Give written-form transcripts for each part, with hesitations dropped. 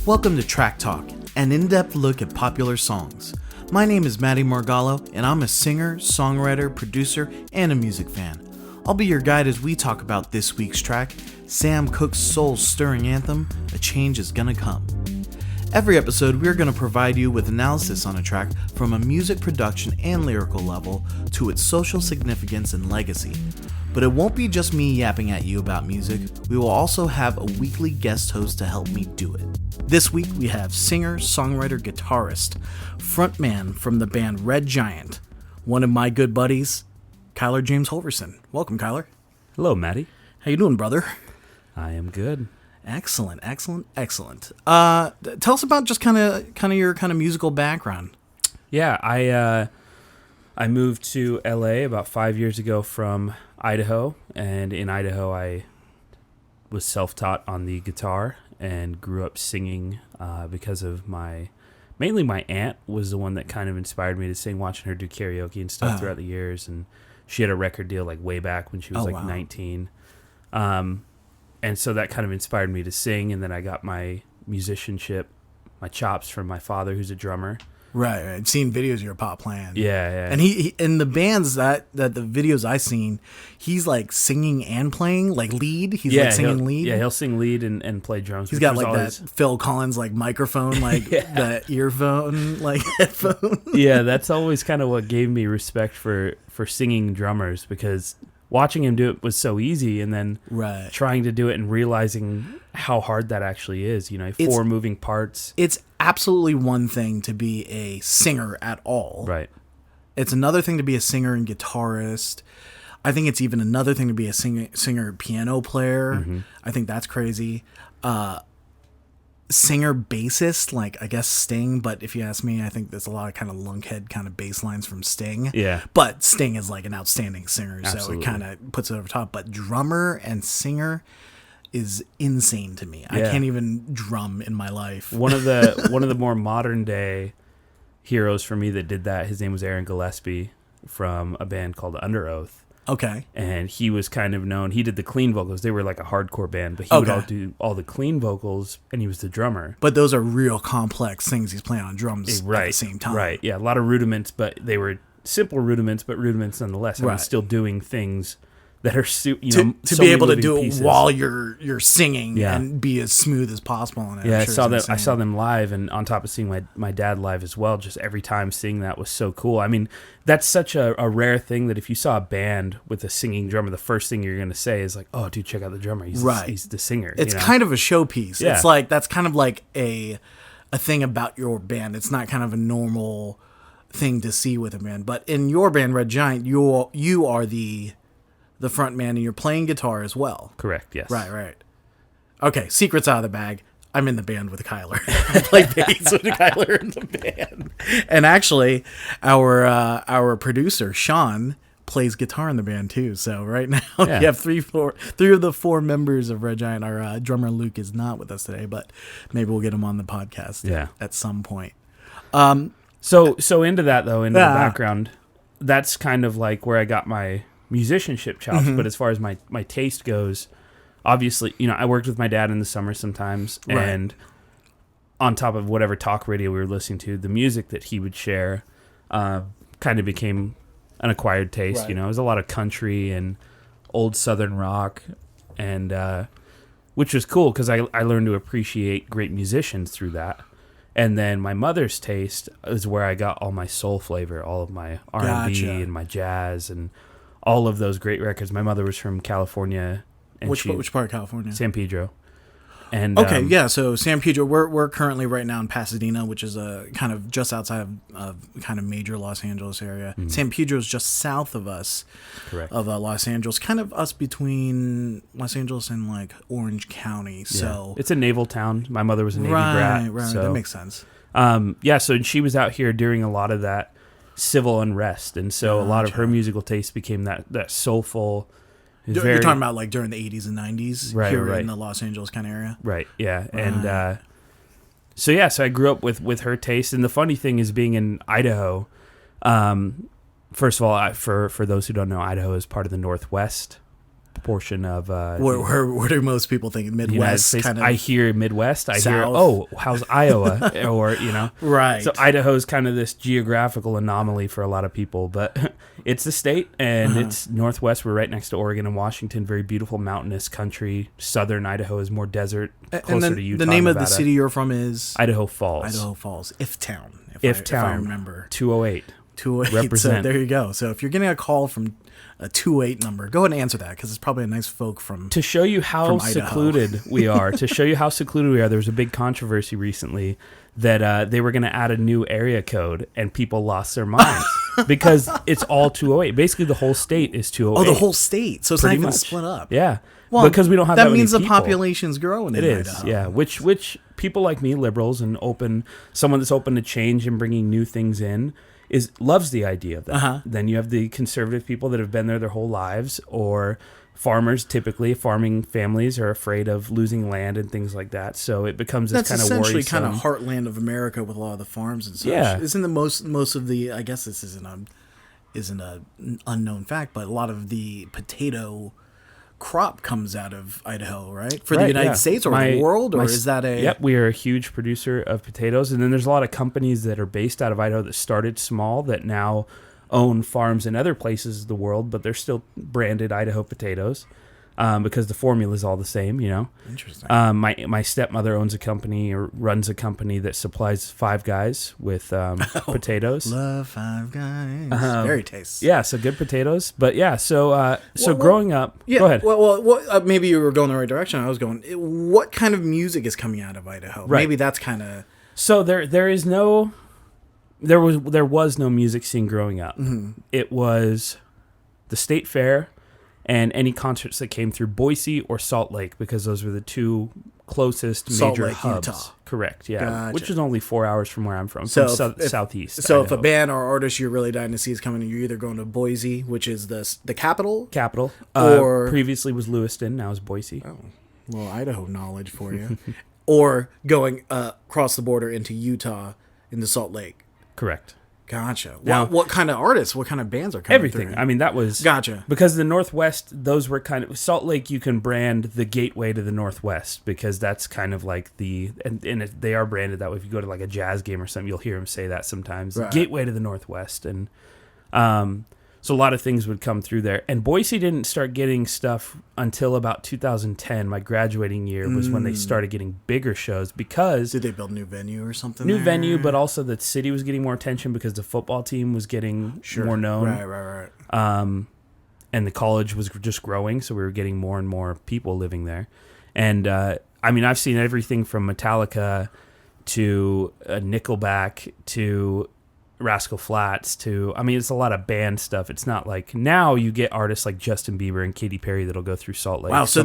Welcome to Track Talk, an in-depth look at popular songs. My name is Matty Margallo, and I'm a singer, songwriter, producer, and a music fan. I'll be your guide as we talk about this week's track, Sam Cooke's soul-stirring anthem, A Change Is Gonna Come. Every episode, we're going to provide you with analysis on a track from a music production and lyrical level to its social significance and legacy. But it won't be just me yapping at you about music. We will also have a weekly guest host to help me do it. This week, we have singer, songwriter, guitarist, frontman from the band Red Giant, one of my good buddies, Cyler James Holverson. Welcome, Cyler. Hello, Matty. How you doing, brother? I am good. Excellent. Tell us about just kind of your musical background. Yeah, I moved to LA about 5 years ago from Idaho, and in Idaho I was self-taught on the guitar and grew up singing because of mainly my aunt was the one that kind of inspired me to sing, watching her do karaoke and stuff throughout the years, and she had a record deal like way back when she was 19. And so that kind of inspired me to sing, and then I got my musicianship, my chops from my father, who's a drummer. Right. I've seen videos of your pop playing. Yeah. And he in the bands that the videos I've seen, he's like singing and playing, like lead. He's like singing lead. Yeah, he'll sing lead and play drums. He's got like that Phil Collins like microphone, like that earphone, like headphone. Yeah, that's always kind of what gave me respect for singing drummers, because watching him do it was so easy, and then trying to do it and realizing how hard that actually is. You know, four moving parts. It's absolutely one thing to be a singer at all. Right. It's another thing to be a singer and guitarist. I think it's even another thing to be a singer piano player. Mm-hmm. I think that's crazy. Singer bassist, like I guess Sting, but if you ask me, I think there's a lot of kind of lunkhead kind of bass lines from Sting. Yeah. But Sting is like an outstanding singer, Absolutely. So it kind of puts it over top. But drummer and singer is insane to me. Yeah. I can't even drum in my life. One of the more modern day heroes for me that did that, his name was Aaron Gillespie from a band called Under Oath. Okay. And he was kind of known. He did the clean vocals. They were like a hardcore band, but he would do all the clean vocals, and he was the drummer. But those are real complex things he's playing on drums at the same time. Right, yeah. A lot of rudiments, but they were simple rudiments, but rudiments nonetheless. And still doing things that are, to be able to do pieces. It while you're singing and be as smooth as possible on it. Yeah, I saw them live, and on top of seeing my dad live as well, just every time seeing that was so cool. I mean, that's such a rare thing that if you saw a band with a singing drummer, the first thing you're going to say is like, "Oh, dude, check out the drummer. He's the singer." It's kind of a showpiece. Yeah. It's like that's kind of like a thing about your band. It's not kind of a normal thing to see with a band, but in your band, Red Giant, you are the front man, and you're playing guitar as well. Correct, yes. Right. Okay, secrets out of the bag. I'm in the band with Cyler. I play bass with Cyler in the band. And actually, our producer, Shaun, plays guitar in the band too. So right now, we have three of the four members of Red Giant. Our drummer, Luke, is not with us today, but maybe we'll get him on the podcast at some point. So into that, though, into the background, that's kind of like where I got my musicianship chops. Mm-hmm. But as far as my taste goes, obviously, I worked with my dad in the summer sometimes, and on top of whatever talk radio we were listening to, the music that he would share kind of became an acquired taste. It was a lot of country and old Southern rock, and which was cool because I learned to appreciate great musicians through that. And then my mother's taste is where I got all my soul flavor, all of my R&B and my jazz and all of those great records. My mother was from California. And which part of California? San Pedro. And so San Pedro, we're currently right now in Pasadena, which is a kind of just outside of kind of major Los Angeles area. Mm-hmm. San Pedro is just south of us. Correct. Of Los Angeles, kind of us between Los Angeles and like Orange County. So it's a naval town. My mother was a Navy brat. Right, so, that makes sense. So she was out here during a lot of that civil unrest, and so a lot of her musical taste became that soulful. You're talking about like during the 80s and 90s here in the Los Angeles kind of area? Right, yeah. And so I grew up with her taste. And the funny thing is being in Idaho, first of all, for those who don't know, Idaho is part of the Northwest portion of where do most people think? Midwest, kind of. I hear Midwest. I hear, South. how's Iowa? Or, Right. So Idaho's kind of this geographical anomaly for a lot of people, but it's the state, and it's Northwest. We're right next to Oregon and Washington. Very beautiful mountainous country. Southern Idaho is more desert, closer to Utah. The name Nevada. of the city you're from is Idaho Falls. Idaho Falls, if town. If I remember. 208. 208. Represent. So there you go. So if you're getting a call from a 28 number, go ahead and answer that, because it's probably a nice folk from to show you how secluded we are. To show you how secluded we are, there was a big controversy recently that they were going to add a new area code, and people lost their minds because it's all 208. Basically, the whole state is 208. Oh, the whole state. So it's not even split up. Yeah. Well, because we don't have that many means the people. population's growing. It is, Idaho. Yeah. Which people like me, liberals and someone that's open to change and bringing new things in, loves the idea of that. Then you have the conservative people that have been there their whole lives, or farmers. Typically, farming families are afraid of losing land and things like that. So it becomes this kind of worrisome. That's essentially kind of heartland of America with a lot of the farms and such. Yeah. Isn't the most of the? I guess this isn't an unknown fact, but a lot of the potato crop comes out of Idaho, right? For the United States or the world, or is that a... Yep, we are a huge producer of potatoes, and then there's a lot of companies that are based out of Idaho that started small that now own farms in other places of the world, but they're still branded Idaho potatoes because the formula is all the same, Interesting. My stepmother owns a company or runs a company that supplies Five Guys with potatoes. Love Five Guys. Very tasty. Yeah, so good potatoes. But yeah, so growing up... Yeah, go ahead. Well, maybe you were going the right direction. I was going, what kind of music is coming out of Idaho? Right. Maybe that's kind of... So there was no music scene growing up. It was the state fair and any concerts that came through Boise or Salt Lake, because those were the two closest major hubs. Utah. Correct, yeah. Gotcha. Which is only 4 hours from where I'm from, southeast. So Idaho. if a band or artist you're really dying to see is coming, you're either going to Boise, which is the capital. Or previously was Lewiston, now is Boise. Oh, well, Idaho knowledge for you. Or going across the border into Utah, into Salt Lake. Correct. Gotcha. Now, what kind of artists, what kind of bands are coming everything. through? I mean, that was... Gotcha. Because the Northwest, those were kind of... Salt Lake, you can brand the gateway to the Northwest, because that's kind of like the... And they are branded that way. If you go to like a jazz game or something, you'll hear them say that sometimes. Right. Gateway to the Northwest. And so a lot of things would come through there. And Boise didn't start getting stuff until about 2010. My graduating year was when they started getting bigger shows, because... Did they build a new venue or something? New venue, but also the city was getting more attention because the football team was getting more known. Right. And the college was just growing, so we were getting more and more people living there. And, I mean, I've seen everything from Metallica to Nickelback to... Rascal Flatts to, I mean, it's a lot of band stuff. It's not like now you get artists like Justin Bieber and Katy Perry that'll go through Salt Lake. Wow, so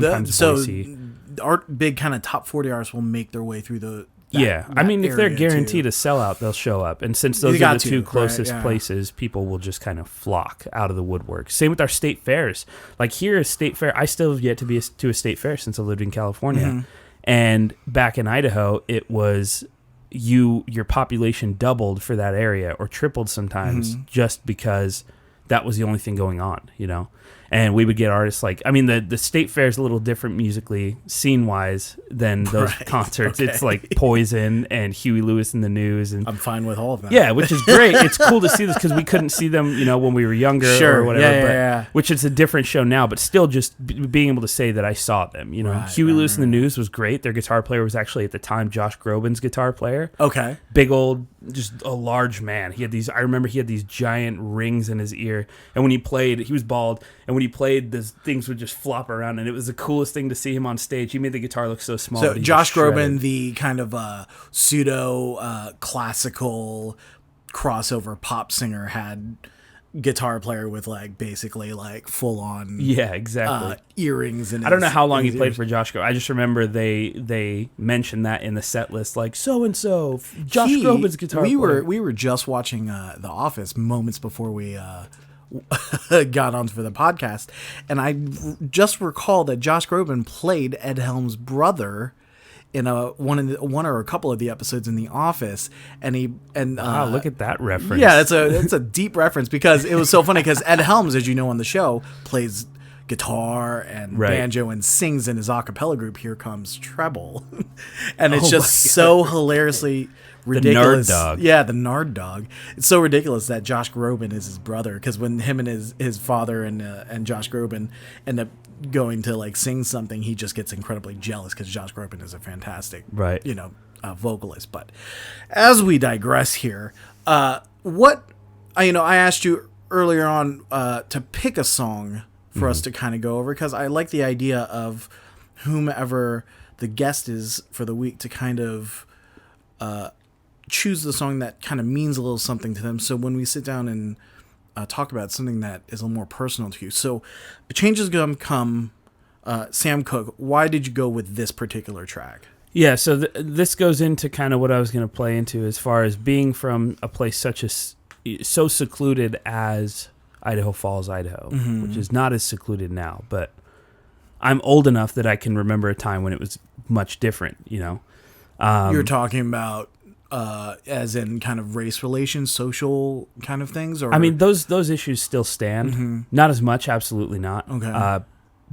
our big kind of top 40 artists will make their way through that I mean, if they're guaranteed a sellout, they'll show up. And since those are the two closest places, people will just kind of flock out of the woodwork. Same with our state fairs. Like here is state fair. I still have yet to be to a state fair since I lived in California. And back in Idaho, it was... your population doubled for that area, or tripled sometimes, just because that was the only thing going on, And we would get artists like, I mean, the state fair is a little different musically, scene-wise, than those concerts. Okay. It's like Poison and Huey Lewis and the News. And I'm fine with all of that. Yeah, which is great. It's cool to see this because we couldn't see them, when we were younger or whatever. Yeah. Which is a different show now, but still just being able to say that I saw them, Huey Lewis and the News was great. Their guitar player was actually at the time Josh Groban's guitar player. Okay. Big old, just a large man. I remember he had these giant rings in his ear, and when he played, he was bald, and when he played, those things would just flop around, and it was the coolest thing to see him on stage. He made the guitar look so small. So Josh Groban, the kind of pseudo classical crossover pop singer, had guitar player with basically full on exactly earrings, and I don't know how long he played for Josh Groban. I just remember they mentioned that in the set list, like so and so Josh Groban's guitar player. We were just watching The Office moments before we got on for the podcast, and I just recall that Josh Groban played Ed Helms' brother in one or a couple of the episodes in The Office, and wow, look at that reference. Yeah, it's a deep reference, because it was so funny because Ed Helms, as you know on the show, plays guitar and Right. banjo and sings in his a cappella group, Here Comes Treble. And it's Oh just my so hilariously ridiculous. Nerd Dog. Yeah, the Nard Dog. It's so ridiculous that Josh Groban is his brother, because when him and his father and Josh Groban end up going to like sing something, he just gets incredibly jealous because Josh Groban is a fantastic, Right. vocalist. But as we digress here, I asked you earlier on to pick a song for us to kind of go over, because I like the idea of whomever the guest is for the week to kind of choose the song that kind of means a little something to them. So when we sit down and talk about something that is a little more personal to you. So Changes Gonna Come, Sam Cooke, why did you go with this particular track? Yeah, so this goes into kind of what I was going to play into as far as being from a place so secluded as Idaho Falls, Idaho, which is not as secluded now, but I'm old enough that I can remember a time when it was much different, You're talking about as in kind of race relations, social kind of things? Or I mean, those issues still stand. Not as much, absolutely not. Okay.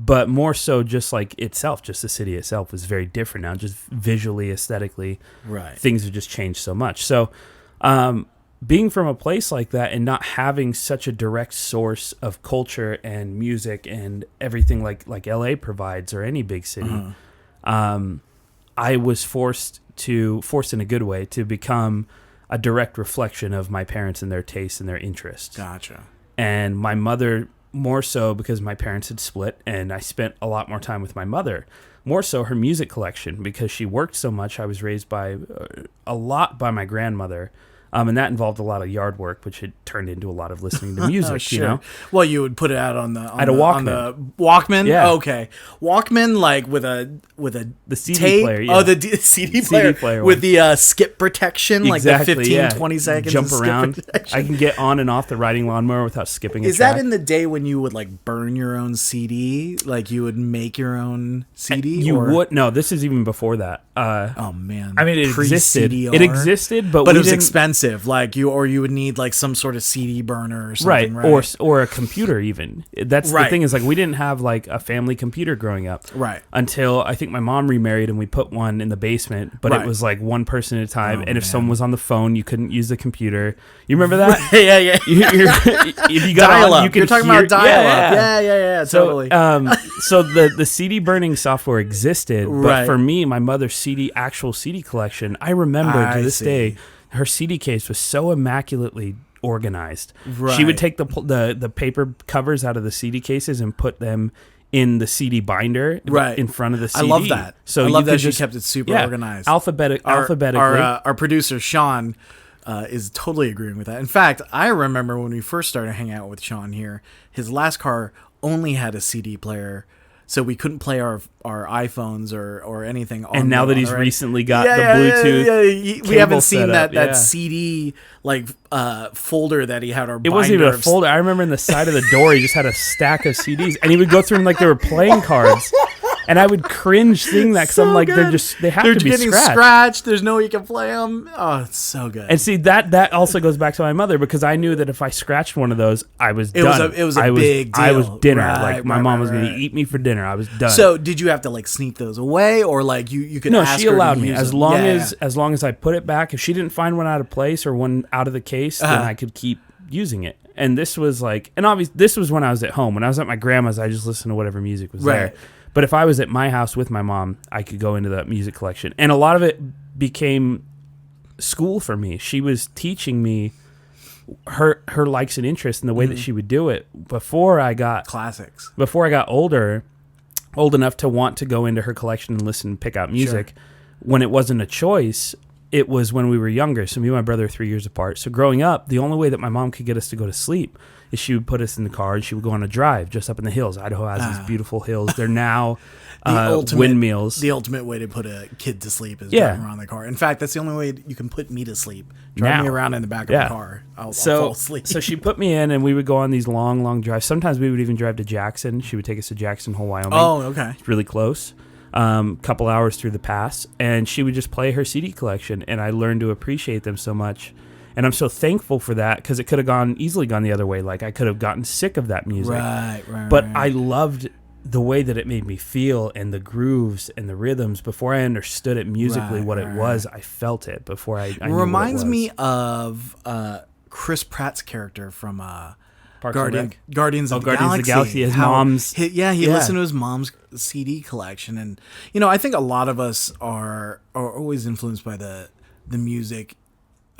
But more so just like itself, just the city itself is very different now, just visually, aesthetically. Right. Things have just changed so much. So being from a place like that and not having such a direct source of culture and music and everything like LA provides, or any big city, I was forced in a good way to become a direct reflection of my parents and their tastes and their interests. Gotcha. And my mother, more so because my parents had split and I spent a lot more time with my mother, more so her music collection, because she worked so much. I was raised a lot by my grandmother. And that involved a lot of yard work, which had turned into a lot of listening to music, Sure. Well, you would put it out on the Walkman. On the Walkman? Yeah. Okay. Walkman, like with a the CD tape? player. Yeah. Oh, the CD player with the skip protection, exactly, like the 15, 20 seconds. Jump of around. skip protection. I can get on and off the riding lawnmower without skipping a Is track. that in the day when you would like burn your own CD? Like you would make your own CD? You would? No, this is even before that. Oh man. I mean, it existed. Pre-CDR. It existed, but it we was didn't, expensive. Like you would need like some sort of CD burner or something, right? Or a computer even. That's Right. the thing, is like we didn't have like a family computer growing up. Right. Until I think my mom remarried and we put one in the basement, but Right. it was like one person at a time. Oh, and if man. someone was on the phone, you couldn't use the computer. You remember that? Yeah. If you got Dial on, up. you could You're talking hear, about dial up. Yeah, totally. So the CD burning software existed, but Right. for me, my mother's actual CD collection, I remember to this day, her CD case was so immaculately organized. Right. She would take the paper covers out of the CD cases and put them in the CD binder Right. in front of the CD. I love that. So I love you that could she just kept it super organized. alphabetically. Our producer Shaun is totally agreeing with that. In fact, I remember when we first started hanging out with Shaun here, his last car only had a CD player, so we couldn't play our iPhones or anything. And now that he's recently got the Bluetooth, we haven't seen setup, that CD like folder that he had. Our it wasn't even a folder. I remember in the side of the door, he just had a stack of CDs, and he would go through them like they were playing cards. And I would cringe seeing that because I'm like, good. they have to be getting scratched. There's no way you can play them. Oh, it's so good. And see, that also goes back to my mother, because I knew that if I scratched one of those, I was done. It was a big deal. I was dinner. Right, like my mom was going to eat me for dinner. I was done. So did you have to like sneak those away, or like you could? No, ask she her to allowed me use as them? long as I put it back. If she didn't find one out of place or one out of the case, then I could keep using it. And this was like, and obviously this was when I was at home. When I was at my grandma's, I just listened to whatever music was there. But if I was at my house with my mom, I could go into the music collection. And a lot of it became school for me. She was teaching me her likes and interests and the way that she would do it before I got classics. Before I got old enough to want to go into her collection and listen and pick out music. Sure. When it wasn't a choice, it was when we were younger. So me and my brother are 3 years apart. So growing up, the only way that my mom could get us to go to sleep is she would put us in the car and she would go on a drive just up in the hills. Idaho has these beautiful hills. They're now windmills. The ultimate way to put a kid to sleep is driving around the car. In fact, that's the only way you can put me to sleep. Drive me around in the back of the car. I'll fall asleep. So she put me in and we would go on these long, long drives. Sometimes we would even drive to Jackson. She would take us to Jackson Hole, Wyoming. Oh, okay. It's really close. Couple hours through the pass. And she would just play her CD collection. And I learned to appreciate them so much. And I'm so thankful for that, because it could have easily gone the other way. Like, I could have gotten sick of that music. Right. But I loved the way that it made me feel, and the grooves and the rhythms. Before I understood it musically, what it was, I felt it before I knew Reminds what it was. me of Chris Pratt's character from Parks and Rec? Guardians of the Guardians Galaxy. of the Galaxy. His mom's... He listened to his mom's CD collection. And, I think a lot of us are always influenced by the music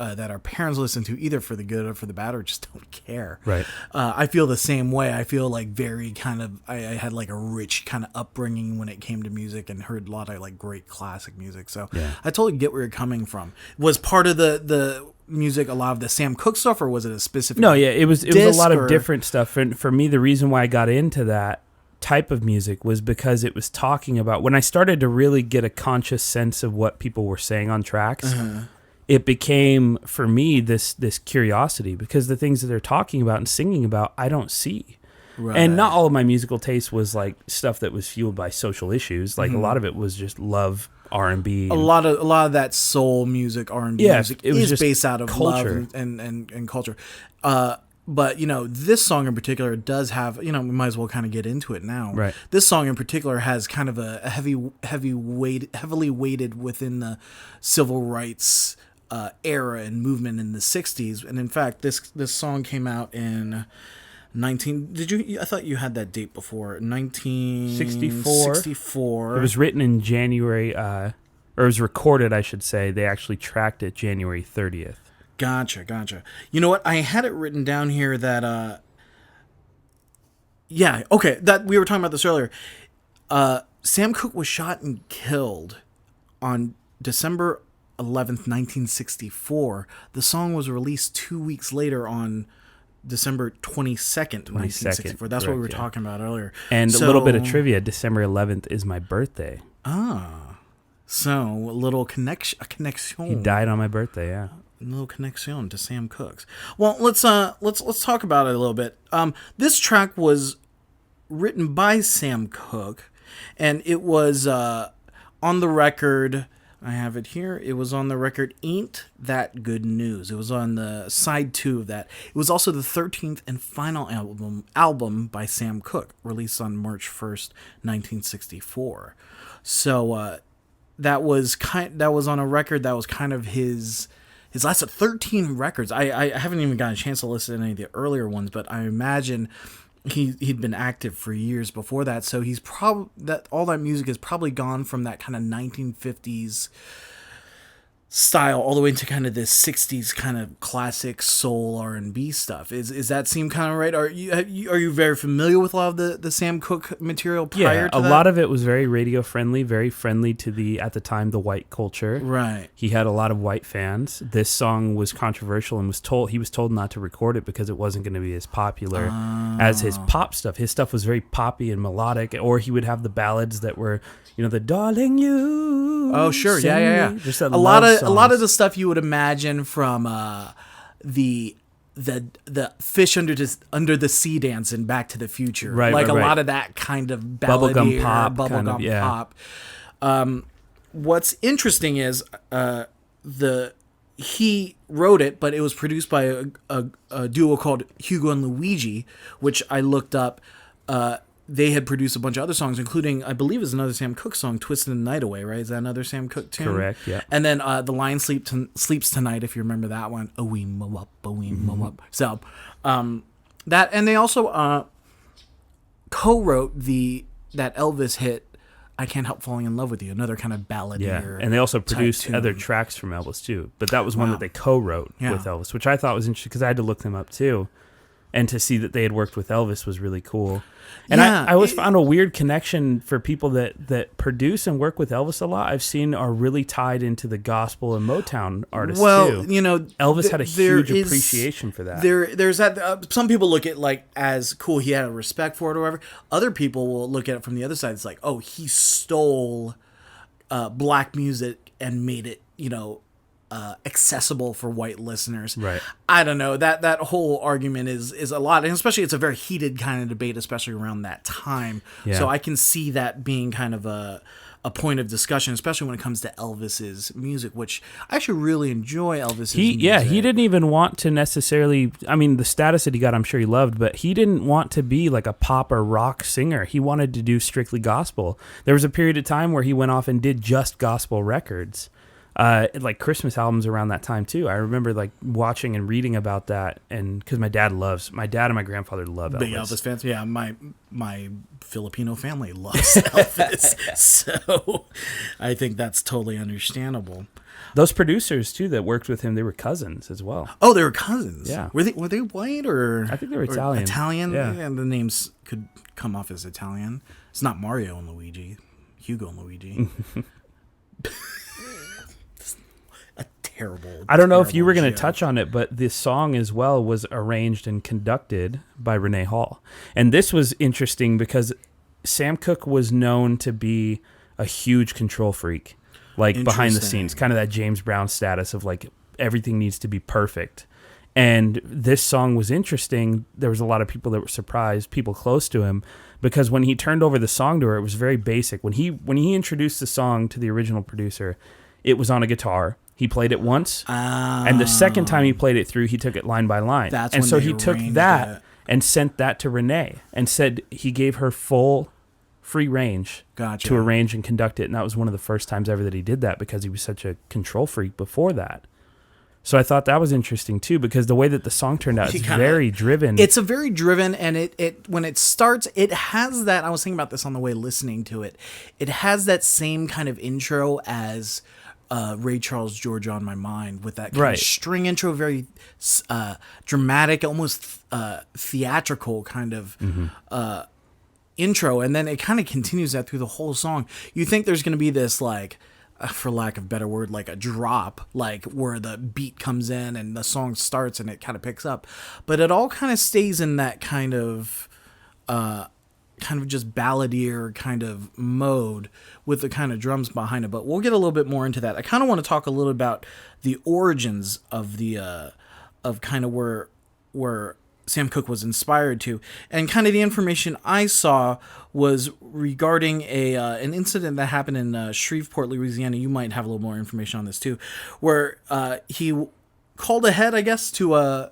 that our parents listen to, either for the good or for the bad, or just don't care. Right. I feel the same way. I feel like very kind of, I had like a rich kind of upbringing when it came to music, and heard a lot of like great classic music. So I totally get where you're coming from. Was part of the music a lot of the Sam Cooke stuff, or was it a specific? No, yeah, it was a lot of different stuff. And for me, the reason why I got into that type of music was because it was talking about, when I started to really get a conscious sense of what people were saying on tracks. It became, for me, this curiosity, because the things that they're talking about and singing about, I don't see. Right. And not all of my musical taste was like stuff that was fueled by social issues. Like a lot of it was just love, R&B. A lot of that soul music, R&B music it was is just based out of culture. love and culture. But, this song in particular does have, we might as well kind of get into it now. Right. This song in particular has kind of a heavily weighted within the civil rights era and movement in the 60s. And in fact, this song came out in I thought you had that date before. 1964. It was written in January, or it was recorded, I should say. They actually tracked it January 30th. Gotcha. You know what? I had it written down here that, that we were talking about this earlier. Sam Cooke was shot and killed on December 11th, 1964. The song was released 2 weeks later on December 22nd, 1964. That's what we were talking about earlier. And a little bit of trivia, December 11th is my birthday. So a little connection. He died on my birthday, yeah. A little connection to Sam Cooke's. Well, let's talk about it a little bit. This track was written by Sam Cooke, and it was on the record. I have it here. It was on the record Ain't That Good News. It was on the side 2 of that. It was also the 13th and final album by Sam Cooke, released on March 1st, 1964. So that was on a record that was kind of his last 13 records. I haven't even gotten a chance to listen to any of the earlier ones, but I imagine he'd been active for years before that, so he's all that music has probably gone from that kind of 1950s style all the way into kind of this 60s kind of classic soul R&B stuff. Is that seem kind of right? Are you very familiar with a lot of the Sam Cooke material prior to that? A lot of it was very radio friendly, very friendly to at the time the white culture. Right. He had a lot of white fans. This song was controversial and he was told not to record it because it wasn't going to be as popular as his pop stuff. His stuff was very poppy and melodic, or he would have the ballads that were, the darling you. Oh, sure. Yeah. Just that a lot of the stuff you would imagine from the fish under the sea dance in Back to the Future, right? Like right, a right. lot of that kind of bubblegum pop, pop. What's interesting is he wrote it, but it was produced by a duo called Hugo and Luigi, which I looked up. They had produced a bunch of other songs, including, I believe, is another Sam Cooke song, "Twisting the Night Away," right? Is that another Sam Cooke tune? Correct, yeah. And then "The Lion Sleeps Tonight," if you remember that one. A-wee-mo-up. So that, and they also co-wrote that Elvis hit, "I Can't Help Falling in Love with You," another kind of ballad. Yeah, and they also produced other tracks from Elvis too. But that was one that they co-wrote with Elvis, which I thought was interesting because I had to look them up too. And to see that they had worked with Elvis was really cool. And I always found a weird connection for people that produce and work with Elvis a lot. I've seen are really tied into the gospel and Motown artists too. Well, Elvis had a huge appreciation for that. There's that. Some people look at it like as cool. He had a respect for it or whatever. Other people will look at it from the other side. It's like, oh, he stole black music and made it, accessible for white listeners. Right. I don't know. That whole argument is a lot, and especially it's a very heated kind of debate, especially around that time. Yeah. So I can see that being kind of a a point of discussion, especially when it comes to Elvis's music, which I actually really enjoy Elvis's music. Yeah, he didn't even want to necessarily, I mean, the status that he got, I'm sure he loved, but he didn't want to be like a pop or rock singer. He wanted to do strictly gospel. There was a period of time where he went off and did just gospel records. Like Christmas albums around that time too. I remember like watching and reading about that, and because my dad and my grandfather love Elvis. Big Elvis fans. Yeah, my Filipino family loves Elvis, so I think that's totally understandable. Those producers too that worked with him, they were cousins as well. Oh, they were cousins. Yeah, were they white or? I think they were Italian. Italian. Yeah, and the names could come off as Italian. It's not Mario and Luigi, Hugo and Luigi. Terrible. I don't know if you were going to touch on it, but this song as well was arranged and conducted by Renee Hall. And this was interesting because Sam Cooke was known to be a huge control freak, like behind the scenes, kind of that James Brown status of like everything needs to be perfect. And this song was interesting. There was a lot of people that were surprised, people close to him, because when he turned over the song to her, it was very basic. When he introduced the song to the original producer, it was on a guitar. He played it once, and the second time he played it through, he took it line by line. And so he took that and sent that to Renee and said he gave her full free range to arrange and conduct it. And that was one of the first times ever that he did that because he was such a control freak before that. So I thought that was interesting too, because the way that the song turned out, it's very driven. It's a very driven, and it when it starts, it has that. I was thinking about this on the way listening to it. It has that same kind of intro as Ray Charles, Georgia on My Mind, with that kind of string intro, very dramatic, almost theatrical kind of intro, and then it kind of continues that through the whole song. You think there's going to be this, like, for lack of a better word, like a drop, like where the beat comes in and the song starts and it kind of picks up, but it all kind of stays in that kind of just balladier kind of mode with the kind of drums behind it. But we'll get a little bit more into that. I kind of want to talk a little about the origins of the of kind of where Sam Cooke was inspired to, and kind of the information I saw was regarding an incident that happened in Shreveport, Louisiana. You might have a little more information on this too, where he called ahead, I guess, to a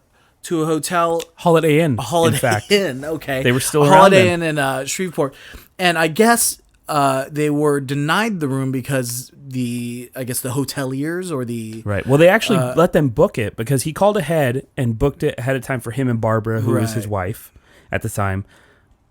hotel. Holiday Inn. Holiday in fact. Inn, okay. They were still around. Holiday Inn in Shreveport. And I guess they were denied the room because the hoteliers or the... Right. Well, they actually let them book it because he called ahead and booked it ahead of time for him and Barbara, who was his wife at the time.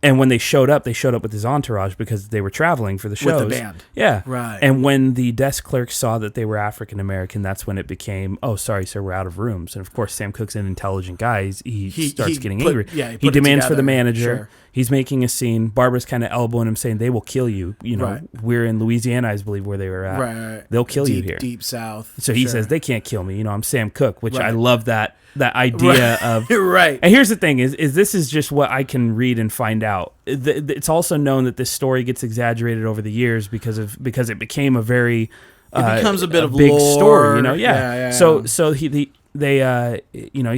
And when they showed up with his entourage because they were traveling for the shows. With the band. Yeah. Right. And when the desk clerk saw that they were African-American, that's when it became, oh, sorry, sir, we're out of rooms. And, of course, Sam Cooke's an intelligent guy. He starts getting angry. Yeah, he demands for the manager. Sure. He's making a scene. Barbara's kind of elbowing him, saying, they will kill you. You know, we're in Louisiana, I believe, where they were at. Right. They'll kill you here. Deep South. So he says, they can't kill me. You know, I'm Sam Cooke, which I love that idea of... Right. And here's the thing, is this is just what I can read and find out. It's also known that this story gets exaggerated over the years because it became a very... It becomes a bit of big lore. story, you know? Yeah. Yeah. So he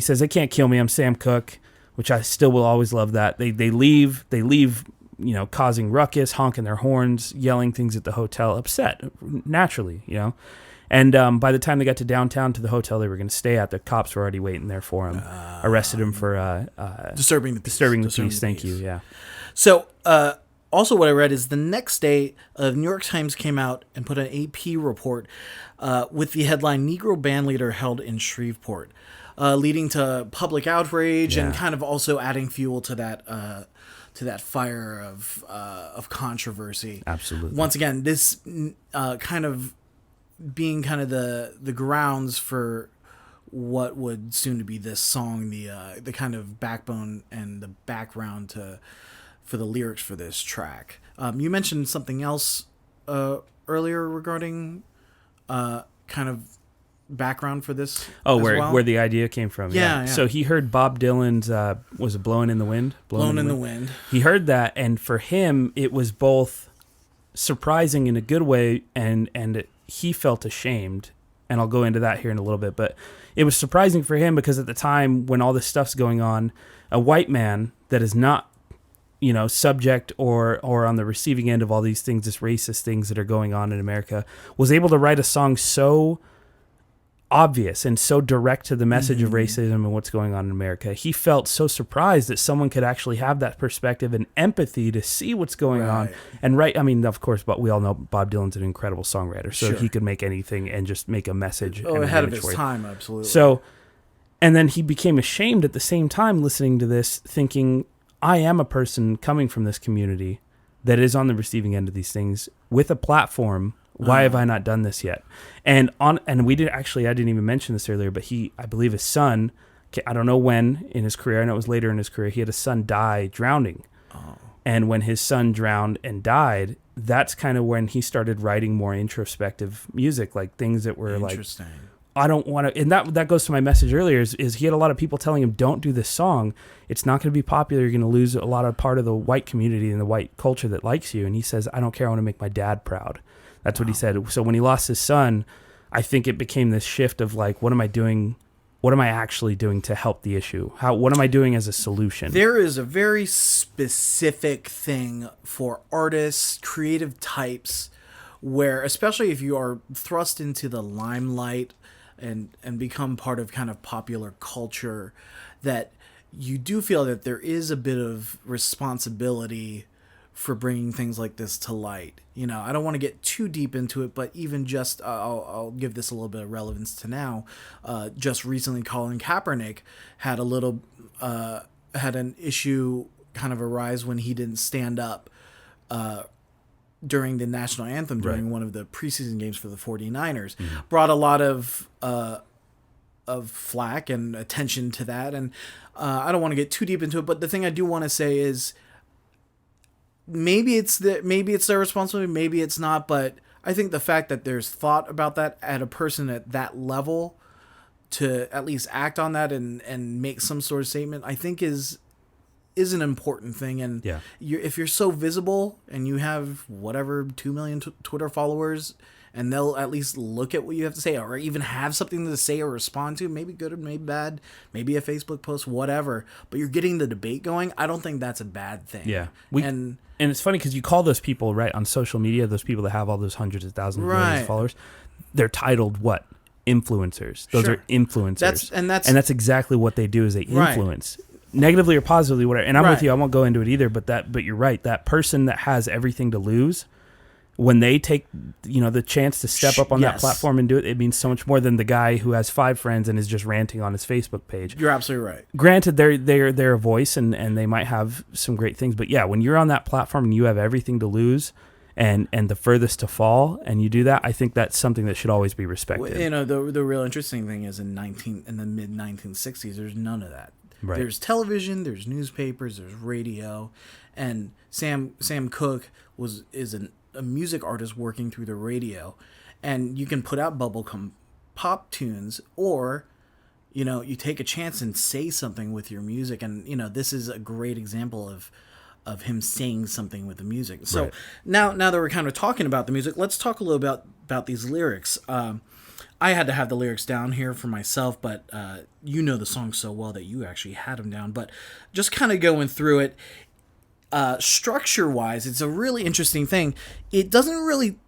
says, they can't kill me. I'm Sam Cooke, which I still will always love that. They leave, you know, causing ruckus, honking their horns, yelling things at the hotel, upset, naturally, you know? And by the time they got to downtown to the hotel they were going to stay at, the cops were already waiting there for him. Arrested him for disturbing the peace. Thank you. Yeah. So also what I read is the next day, the New York Times came out and put an AP report with the headline "Negro Band Leader Held in Shreveport," leading to public outrage and kind of also adding fuel to that fire of controversy. Absolutely. Once again, this kind of being kind of the grounds for what would soon to be this song, the kind of backbone and the background for the lyrics for this track. You mentioned something else earlier regarding kind of background for this. Oh, where the idea came from. Yeah. So he heard Bob Dylan's was it "Blowin' in the Wind"? Blowin' in the Wind. He heard that, and for him, it was both surprising in a good way, and he felt ashamed, and I'll go into that here in a little bit, but it was surprising for him because at the time when all this stuff's going on, a white man that is not subject or on the receiving end of all these things, this racist things that are going on in America, was able to write a song so obvious and so direct to the message of racism and what's going on in America. He felt so surprised that someone could actually have that perspective and empathy to see what's going on and write. I mean, of course, but we all know Bob Dylan's an incredible songwriter, so he could make anything and just make a message. Ahead of his time, absolutely. So, and then he became ashamed at the same time listening to this, thinking, I am a person coming from this community that is on the receiving end of these things with a platform. Why have I not done this yet? And we did actually, I didn't even mention this earlier, but I believe his son, I don't know when in his career, I know it was later in his career, he had a son die drowning. And when his son drowned and died, that's kind of when he started writing more introspective music, like things that were like, I don't want to, and that goes to my message earlier, is he had a lot of people telling him, don't do this song. It's not going to be popular. You're going to lose a lot of part of the white community and the white culture that likes you. And he says, I don't care. I want to make my dad proud. That's what he said. So when he lost his son, I think it became this shift of like, what am I doing? What am I actually doing to help the issue? What am I doing as a solution? There is a very specific thing for artists, creative types, where, especially if you are thrust into the limelight and become part of kind of popular culture, that you do feel that there is a bit of responsibility for bringing things like this to light. I don't want to get too deep into it, but even just, I'll give this a little bit of relevance to now. Just recently, Colin Kaepernick had had an issue kind of arise when he didn't stand up during the national anthem during one of the preseason games for the 49ers. Brought a lot of flack and attention to that, and I don't want to get too deep into it, but the thing I do want to say is, maybe it's their responsibility, maybe it's not, but I think the fact that there's thought about that at a person at that level to at least act on that and make some sort of statement, I think is an important thing. And if you're so visible and you have whatever 2 million Twitter followers, and they'll at least look at what you have to say, or even have something to say or respond to, maybe good or maybe bad, maybe a Facebook post, whatever, but you're getting the debate going, I don't think that's a bad thing. And it's funny because you call those people, right, on social media, those people that have all those hundreds of thousands of millions of followers, they're titled what? Influencers. Those are influencers. And that's exactly what they do, is they influence. Negatively or positively, whatever. And I'm with you, I won't go into it either, but you're right. That person that has everything to lose, when they take the chance to step up on that platform and do it, it means so much more than the guy who has 5 friends and is just ranting on his Facebook page. You're absolutely right. Granted, they're a voice and they might have some great things, but yeah, when you're on that platform and you have everything to lose and the furthest to fall, and you do that, I think that's something that should always be respected. The real interesting thing is in the mid 1960s, there's none of that. Right. There's television, there's newspapers, there's radio, and Sam Cooke is a music artist working through the radio, and you can put out bubblegum pop tunes, or you take a chance and say something with your music, and this is a great example of him saying something with the music. So now that we're kind of talking about the music, let's talk a little about these lyrics. I had to have the lyrics down here for myself, but the song so well that you actually had them down. But just kind of going through it, structure-wise, it's a really interesting thing. It doesn't really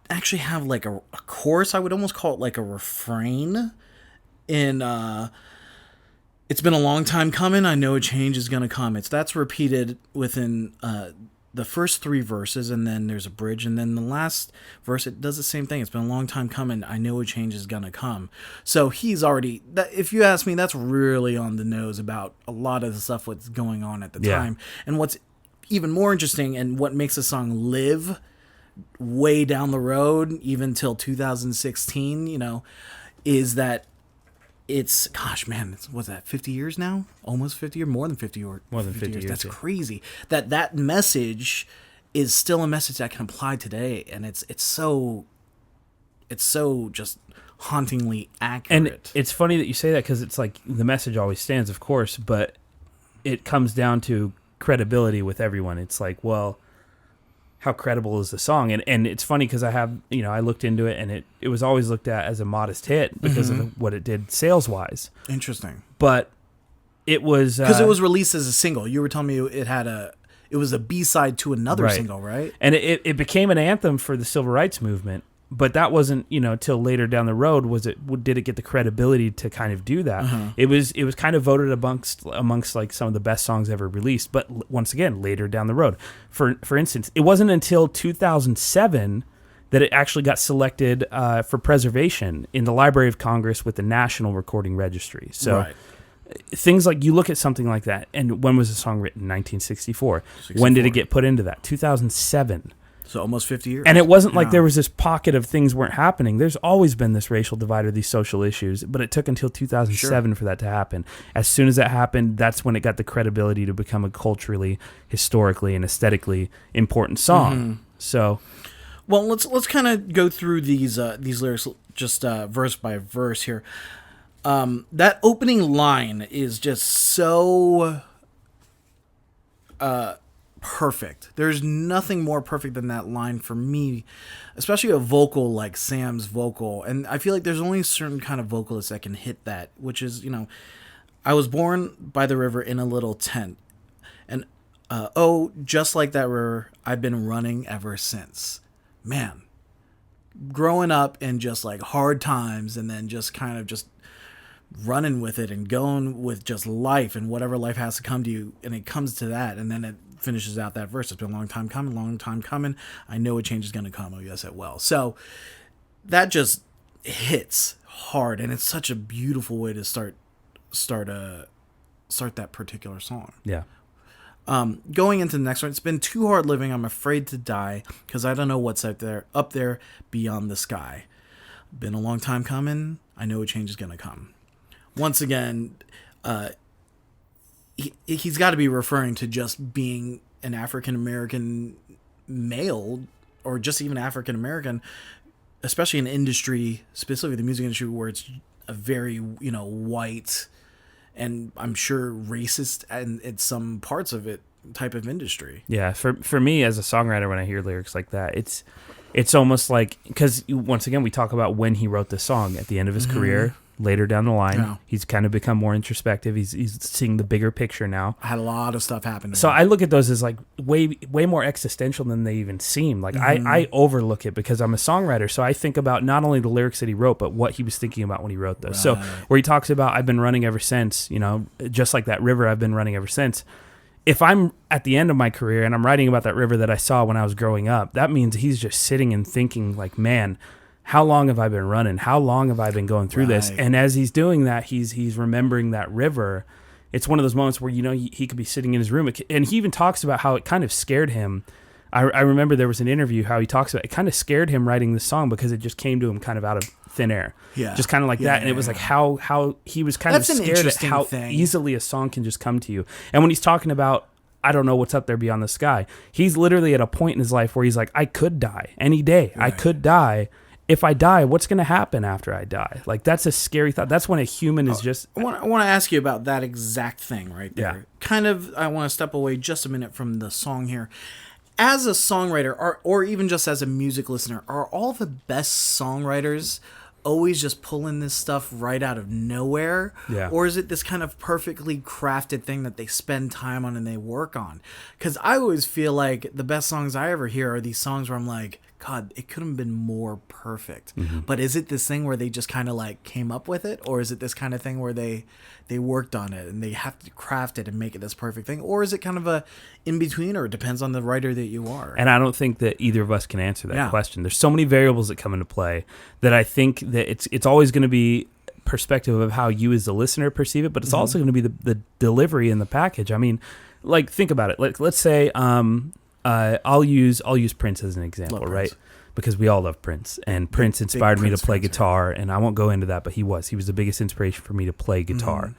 actually have like a chorus. I would almost call it like a refrain. It's been a long time coming. I know a change is going to come. That's repeated within the first 3 verses, and then there's a bridge, and then the last verse, it does the same thing. It's been a long time coming. I know a change is going to come. So he's already, if you ask me, that's really on the nose about a lot of the stuff what's going on at the time. And what's even more interesting, and what makes the song live way down the road, even till 2016, is that it's, what's that, 50 years now? Almost 50 years? More than 50 years. More than 50 years. That's crazy. That message is still a message that can apply today, and it's so just hauntingly accurate. And it's funny that you say that, because it's like the message always stands, of course, but it comes down to credibility with everyone. It's like, well, how credible is the song? And it's funny because I have, I looked into it, and it was always looked at as a modest hit because of what it did sales-wise. Interesting. But it was... Because it was released as a single. You were telling me it it was a B-side to another single, right? And it became an anthem for the civil rights movement. But that wasn't, till later down the road did it get the credibility to kind of do that. It was kind of voted amongst like some of the best songs ever released. But once again, later down the road, for instance, it wasn't until 2007 that it actually got selected for preservation in the Library of Congress with the National Recording Registry. So things like, you look at something like that, and when was the song written? 1964. When did it get put into that? 2007. So almost 50 years. And it wasn't like there was this pocket of things weren't happening. There's always been this racial divide or these social issues, but it took until 2007 for that to happen. As soon as that happened, that's when it got the credibility to become a culturally, historically, and aesthetically important song. So, well, let's kind of go through these lyrics just verse by verse here. That opening line is just so perfect. There's nothing more perfect than that line for me, especially a vocal like Sam's vocal. And I feel like there's only a certain kind of vocalist that can hit that, which is, I was born by the river in a little tent. And, just like that river, I've been running ever since. Man, growing up in just like hard times and then just kind of just running with it and going with just life and whatever life has to come to you. And it comes to that. And then it finishes out that verse. It's been a long time coming. I know a change is going to come. Oh, yes, it will. So that just hits hard. And it's such a beautiful way to start that particular song. Yeah. Going into the next one, it's been too hard living. I'm afraid to die because I don't know what's up there beyond the sky. Been a long time coming. I know a change is going to come. Once again, he's got to be referring to just being an African-American male or just even African-American, especially in industry, specifically the music industry, where it's a very, white and I'm sure racist and it's some parts of it type of industry. Yeah. For me as a songwriter, when I hear lyrics like that, it's almost like, because once again, we talk about when he wrote the song at the end of his career. Later down the line, he's kind of become more introspective. He's seeing the bigger picture now. I had a lot of stuff happen. So I look at those as like way more existential than they even seem. Like I overlook it because I'm a songwriter. So I think about not only the lyrics that he wrote, but what he was thinking about when he wrote those. Right. So where he talks about, I've been running ever since, just like that river, I've been running ever since. If I'm at the end of my career and I'm writing about that river that I saw when I was growing up, that means he's just sitting and thinking like, man, how long have I been running? How long have I been going through this? And as he's doing that, he's remembering that river. It's one of those moments where, he could be sitting in his room. And he even talks about how it kind of scared him. I remember there was an interview how he talks about it kind of scared him writing the song because it just came to him kind of out of thin air. Yeah. Just kind of like that. And it was like how he was kind of scared at how easily a song can just come to you. And when he's talking about, I don't know what's up there beyond the sky, he's literally at a point in his life where he's like, I could die any day. Right. I could die. If I die, what's going to happen after I die? Like, that's a scary thought. That's when a human is just... I want to ask you about that exact thing right there. Yeah. Kind of, I want to step away just a minute from the song here. As a songwriter, or even just as a music listener, are all the best songwriters always just pulling this stuff right out of nowhere? Yeah. Or is it this kind of perfectly crafted thing that they spend time on and they work on? Because I always feel like the best songs I ever hear are these songs where I'm like, God, it could have been more perfect. Mm-hmm. But is it this thing where they just kind of like came up with it? Or is it this kind of thing where they worked on it and they have to craft it and make it this perfect thing? Or is it kind of a in-between, or it depends on the writer that you are? And I don't think that either of us can answer that question. There's so many variables that come into play that I think that it's always going to be perspective of how you as the listener perceive it, but it's also going to be the delivery in the package. I mean, like, think about it. Like, let's say... I'll use Prince as an example, right? Because we all love Prince, and Prince inspired me to play guitar, and I won't go into that, but he was the biggest inspiration for me to play guitar.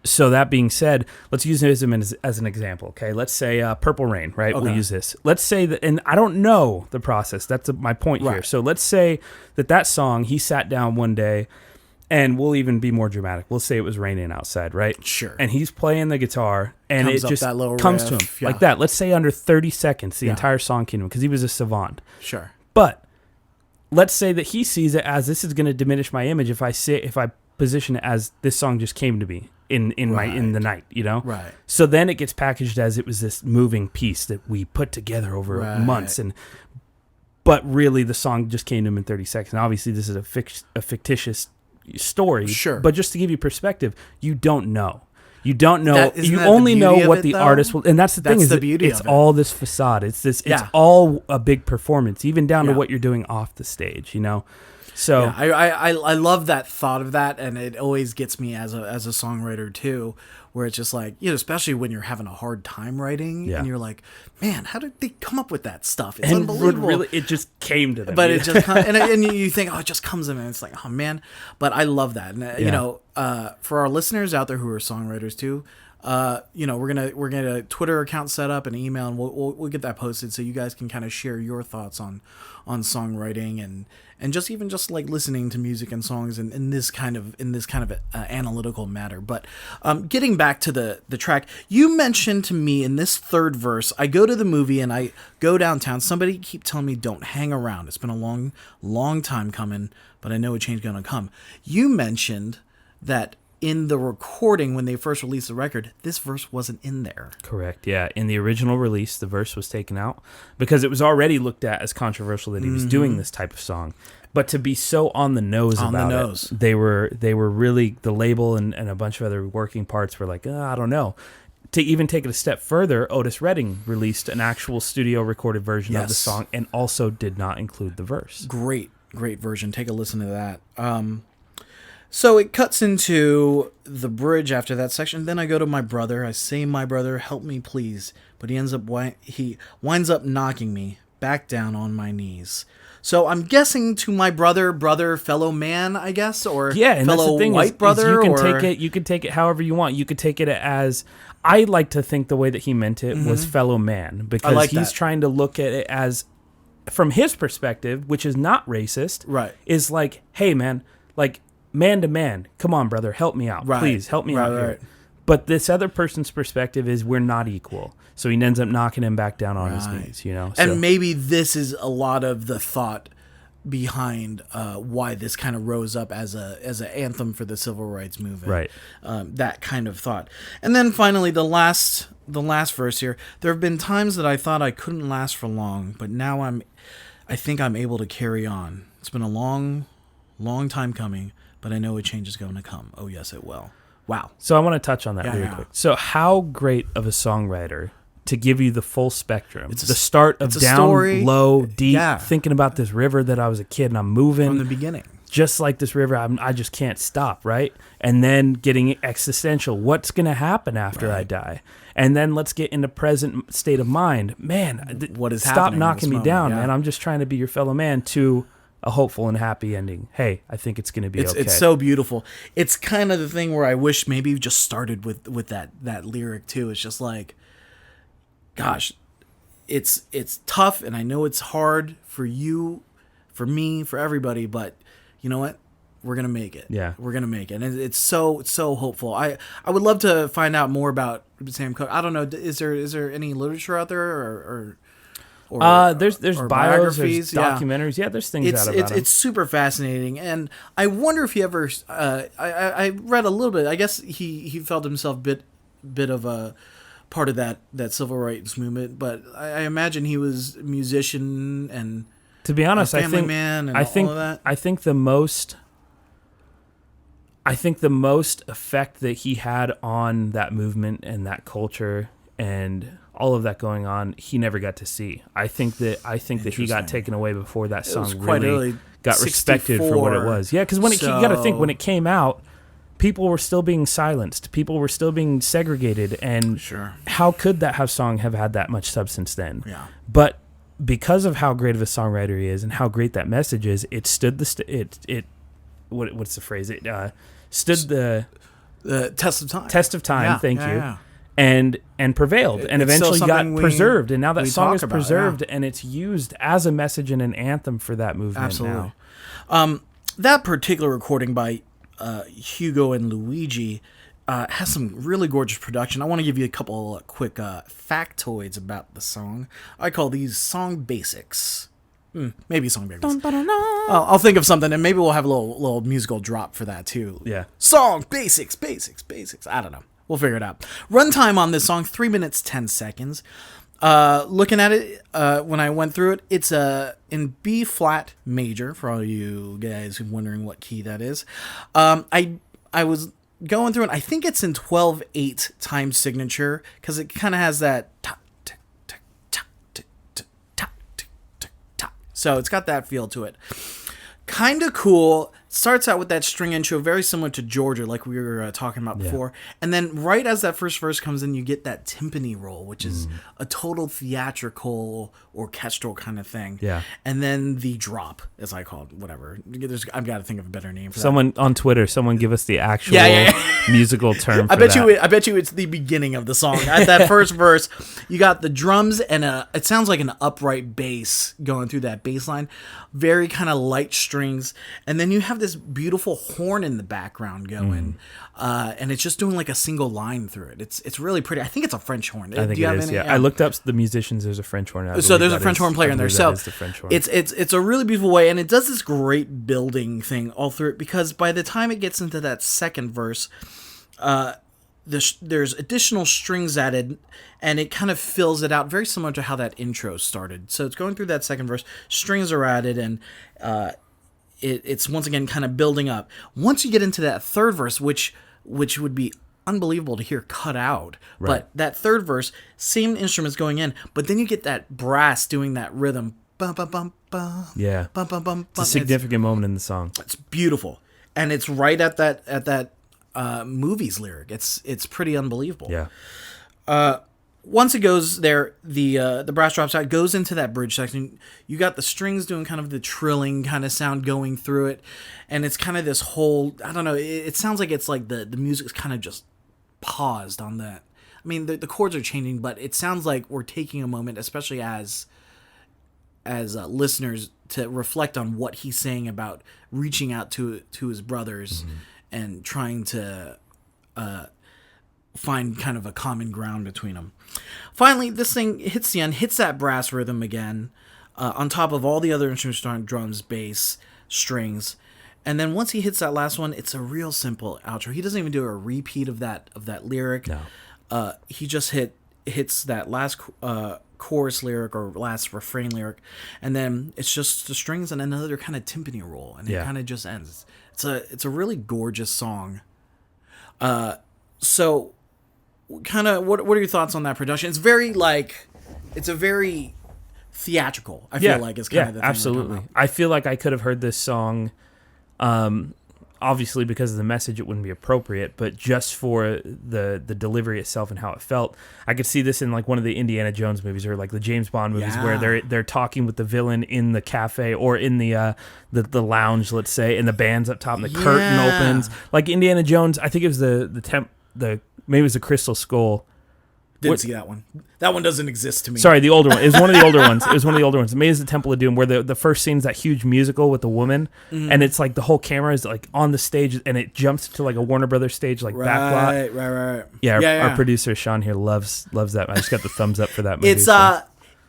So that being said, let's use him as an example, okay? Let's say Purple Rain, right? Okay. We'll use this. Let's say that, and I don't know the process. That's my point here. So let's say that song, he sat down one day, and we'll even be more dramatic. We'll say it was raining outside, right? Sure. And he's playing the guitar, and it just comes to him like that. Let's say under 30 seconds, the entire song came to him because he was a savant. Sure. But let's say that he sees it as, this is going to diminish my image if I position it as this song just came to me. in the night, you know? Right. So then it gets packaged as it was this moving piece that we put together over months. But really the song just came to him in 30 seconds. And obviously this is a fictitious story. Sure. But just to give you perspective, you don't know. You don't know. You that only the know beauty of what it, the though? artist will. And that's the thing, That's is the beauty it's of it. all this facade. It's this. It's Yeah. all a big performance, even down to Yeah. what you're doing off the stage. You know. So Yeah, I love that thought of that, and it always gets me as a songwriter too, where it's just like, you know, especially when you're having a hard time writing, Yeah. and you're like, man, how did they come up with that stuff? It's and unbelievable. really, it just came to them. But you it know? just comes, and you think, oh, it just comes in, and it's like, oh man. But I love that, and you Yeah. know, for our listeners out there who are songwriters too, you know, we're gonna a Twitter account set up, and email, and we'll get that posted so you guys can kind of share your thoughts on songwriting and just even just like listening to music and songs in this kind of analytical matter. But getting back to the track, you mentioned to me in this third verse, I go to the movie and I go downtown. Somebody keep telling me don't hang around. It's been a long time coming, but I know a change gonna come. You mentioned that in the recording when they first released the record, this verse wasn't in there. Correct. Yeah. In the original release, the verse was taken out because it was already looked at as controversial that he was doing this type of song. But to be so on the nose about it, they were really, the label and a bunch of other working parts were like, I don't know. To even take it a step further, Otis Redding released an actual studio recorded version of the song and also did not include the verse. Great version. Take a listen to that. So it cuts into the bridge after that section. Then I go to my brother. I say, my brother, help me, please. But he winds up knocking me back down on my knees. So I'm guessing to my brother, fellow man, I guess, or yeah, and fellow that's the thing white brother. You can take it however you want. You could take it as, I like to think the way that he meant it was fellow man, because he's trying to look at it as, from his perspective, which is not racist, right? Is like, hey man, like, man to man, come on, brother, help me out. Right. Please help me out here. But this other person's perspective is we're not equal. So he ends up knocking him back down on his knees, you know. And maybe this is a lot of the thought behind why this kind of rose up as an anthem for the civil rights movement. Right. That kind of thought. And then finally, the last verse here. There have been times that I thought I couldn't last for long, but now I think I'm able to carry on. It's been a long time coming, but I know a change is going to come. Oh, yes, it will. Wow. So I want to touch on that really quick. So how great of a songwriter to give you the full spectrum. It's the start of down, story, low, deep, thinking about this river that I was a kid and I'm moving. From the beginning. Just like this river, I just can't stop, right? And then getting existential. What's going to happen after I die? And then let's get into present state of mind. Man, what is stop knocking me moment, down, man. I'm just trying to be your fellow man, to a hopeful and happy ending. Hey, I think it's going to be okay. It's so beautiful. It's kind of the thing where I wish maybe we just started with that lyric too. It's just like, gosh, it's tough, and I know it's hard for you, for me, for everybody, but you know what? We're going to make it. Yeah. We're going to make it. And it's so hopeful. I would love to find out more about Sam Cooke. I don't know, is there any literature out there or there's or bios, there's documentaries. Yeah, there's things out about him. It's super fascinating, and I wonder if he ever. I read a little bit. I guess he felt himself bit of a part of that civil rights movement, but I imagine he was a musician and, to be honest, a family man and all of that. I think the most effect that he had on that movement and that culture and all of that going on, he never got to see. I think that he got taken away before that song really got respected for what it was. Yeah, because you got to think, when it came out, people were still being silenced. People were still being segregated, and how could that song have had that much substance then? Yeah. But because of how great of a songwriter he is and how great that message is, it stood what's the phrase? It stood the test of time. Test of time. Thank you. Yeah. And prevailed, and eventually got preserved, and now that song is preserved, and it's used as a message and an anthem for that movement. Absolutely. Now. That particular recording by Hugo and Luigi has some really gorgeous production. I want to give you a couple quick factoids about the song. I call these song basics. Maybe Song Babies. I'll think of something, and maybe we'll have a little musical drop for that too. Yeah. Song basics. I don't know. We'll figure it out. Runtime on this song 3 minutes 10 seconds. Looking at it, when I went through it, it's in B flat major for all you guys who are wondering what key that is. I was going through it. I think it's in 12/8 time signature because it kind of has that. So it's got that feel to it. Kind of cool. Starts out with that string intro, very similar to Georgia, like we were talking about before. And then right as that first verse comes in, you get that timpani roll, which is a total theatrical, orchestral kind of thing. Yeah. And then the drop, as I call it, whatever. I've got to think of a better name for Someone on Twitter, give us the actual musical term for I bet you it's the beginning of the song. At that first verse, you got the drums and it sounds like an upright bass going through that bass line. Very kind of light strings. And then you have this beautiful horn in the background going. And it's just doing like a single line through it. It's really pretty. I think it's a French horn. I think it is, I looked up the musicians. There's a French horn. So there's a French horn player in there. So the French horn. It's a really beautiful way, and it does this great building thing all through it, because by the time it gets into that second verse, there's additional strings added, and it kind of fills it out, very similar to how that intro started. So it's going through that second verse, strings are added, and it's once again kind of building up. Once you get into that third verse, which would be unbelievable to hear cut out, but that third verse, same instruments going in, but then you get that brass doing that rhythm. Bum, bum, bum, bum, yeah, bum, bum, bum, it's a significant moment in the song. It's beautiful, and it's right at that movie's lyric. It's pretty unbelievable. Yeah. Once it goes there, the brass drops out, goes into that bridge section. You got the strings doing kind of the trilling kind of sound going through it, and it's kind of this whole, I don't know, it sounds like it's like the music's kind of just paused on that. I mean, the chords are changing, but it sounds like we're taking a moment, especially as listeners, to reflect on what he's saying about reaching out to his brothers and trying to find kind of a common ground between them. Finally, this thing hits the end, hits that brass rhythm again, on top of all the other instruments, drums, bass, strings. And then once he hits that last one, it's a real simple outro. He doesn't even do a repeat of that lyric. No. He just hits that last chorus lyric or last refrain lyric, and then it's just the strings and another kind of timpani roll, and it kind of just ends. It's a really gorgeous song. So kind of what are your thoughts on that production? It's a very theatrical, I feel like, is kind of the thing. Absolutely. I feel like I could have heard this song, obviously because of the message it wouldn't be appropriate, but just for the delivery itself and how it felt, I could see this in like one of the Indiana Jones movies or like the James Bond movies where they're talking with the villain in the cafe or in the lounge, let's say, and the band's up top and the curtain opens. Like Indiana Jones, I think it was maybe it was the Crystal Skull. Didn't see that one. That one doesn't exist to me. Sorry, the older one. It was one of the older ones. Maybe it's the Temple of Doom, where the first scene's that huge musical with the woman, and it's like the whole camera is like on the stage, and it jumps to like a Warner Brothers stage, like backlot. Right. Yeah, our producer Shaun here loves that. I just got the thumbs up for that movie.